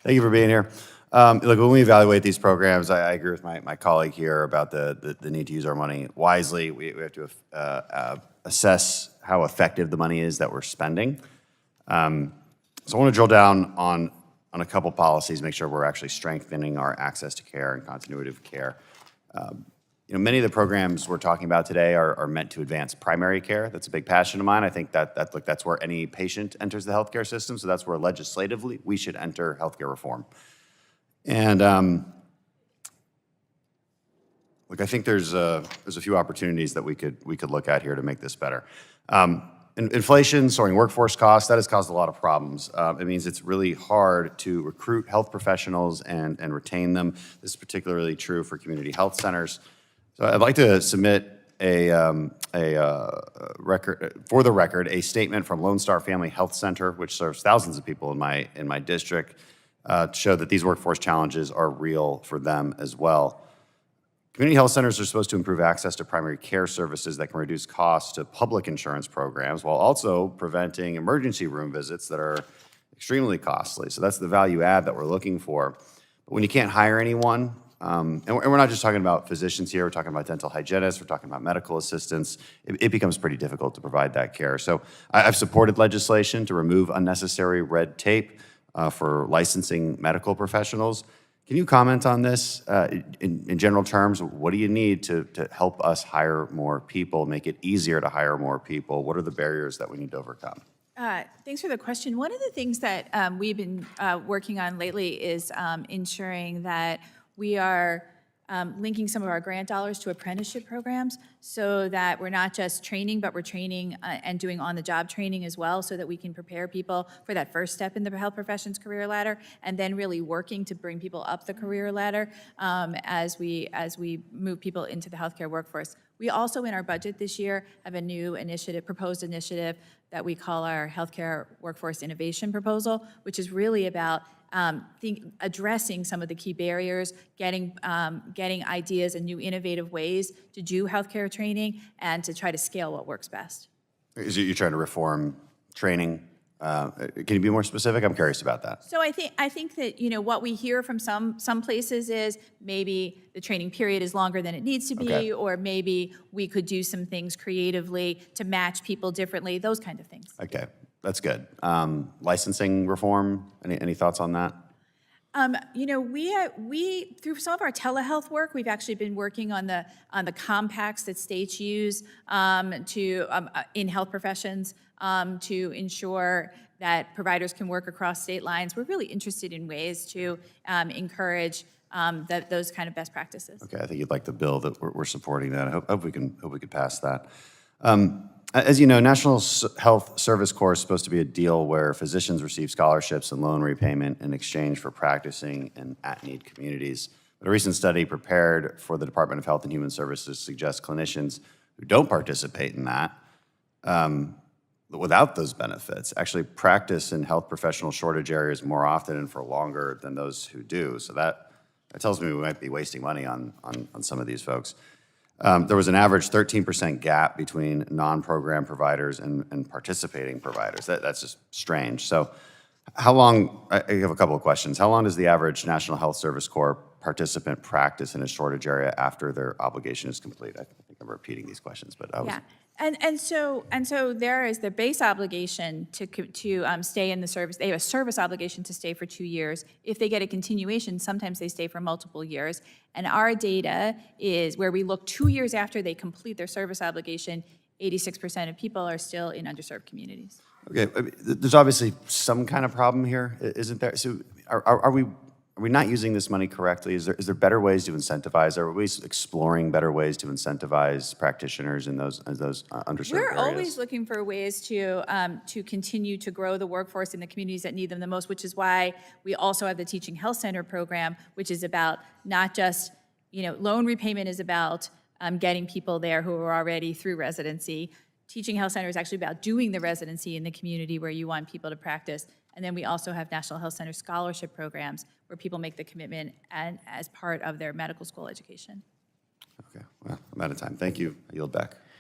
Thank you for being here. Look, when we evaluate these programs, I agree with my colleague here about the need to use our money wisely. We have to assess how effective the money is that we're spending. So I want to drill down on a couple policies, make sure we're actually strengthening our access to care and continuity of care. Many of the programs we're talking about today are meant to advance primary care. That's a big passion of mine. I think that's where any patient enters the healthcare system, so that's where legislatively we should enter healthcare reform. And look, I think there's a few opportunities that we could look at here to make this better. Inflation, soaring workforce costs, that has caused a lot of problems. It means it's really hard to recruit health professionals and retain them. This is particularly true for community health centers. So I'd like to submit a statement from Lone Star Family Health Center, which serves thousands of people in my district, to show that these workforce challenges are real for them as well. Community health centers are supposed to improve access to primary care services that can reduce costs to public insurance programs while also preventing emergency room visits that are extremely costly. So that's the value add that we're looking for. But when you can't hire anyone, and we're not just talking about physicians here, we're talking about dental hygienists, we're talking about medical assistants, it becomes pretty difficult to provide that care. So I've supported legislation to remove unnecessary red tape for licensing medical professionals. Can you comment on this in general terms? What do you need to help us hire more people, make it easier to hire more people? What are the barriers that we need to overcome? Thanks for the question. One of the things that we've been working on lately is ensuring that we are linking some of our grant dollars to apprenticeship programs so that we're not just training, but we're training and doing on-the-job training as well so that we can prepare people for that first step in the health professions career ladder and then really working to bring people up the career ladder as we move people into the healthcare workforce. We also, in our budget this year, have a new proposed initiative that we call our Healthcare Workforce Innovation Proposal, which is really about addressing some of the key barriers, getting ideas and new innovative ways to do healthcare training and to try to scale what works best. You're trying to reform training? Can you be more specific? I'm curious about that. So I think that what we hear from some places is maybe the training period is longer than it needs to be, okay, or maybe we could do some things creatively to match people differently, those kind of things. Okay, that's good. Licensing reform, any thoughts on that? We through some of our telehealth work, we've actually been working on the compacts that states use in health professions to ensure that providers can work across state lines. We're really interested in ways to encourage those kind of best practices. Okay, I think you'd like the bill that we're supporting that. I hope we could pass that. As you know, National Health Service Corps is supposed to be a deal where physicians receive scholarships and loan repayment in exchange for practicing in at-need communities. But a recent study prepared for the Department of Health and Human Services suggests clinicians who don't participate in that, without those benefits, actually practice in health professional shortage areas more often and for longer than those who do. So that tells me we might be wasting money on some of these folks. There was an average 13% gap between non-program providers and participating providers. That's just strange. So how long, I have a couple of questions. How long does the average National Health Service Corps participant practice in a shortage area after their obligation is complete? I think I'm repeating these questions, but I was... Yeah. And so there is the base obligation to stay in the service. They have a service obligation to stay for 2 years. If they get a continuation, sometimes they stay for multiple years. And our data is where we look 2 years after they complete their service obligation, 86% of people are still in underserved communities. Okay, there's obviously some kind of problem here, isn't there? So are we not using this money correctly? Is there better ways to incentivize? Are we exploring better ways to incentivize practitioners in those underserved We're areas? always looking for ways to continue to grow the workforce in the communities that need them the most, which is why we also have the Teaching Health Center program, which is about not just, loan repayment is about getting people there who are already through residency. Teaching Health Center is actually about doing the residency in the community where you want people to practice. And then we also have National Health Center scholarship programs where people make the commitment and as part of their medical school education. Okay, well, I'm out of time. Thank you. I yield back.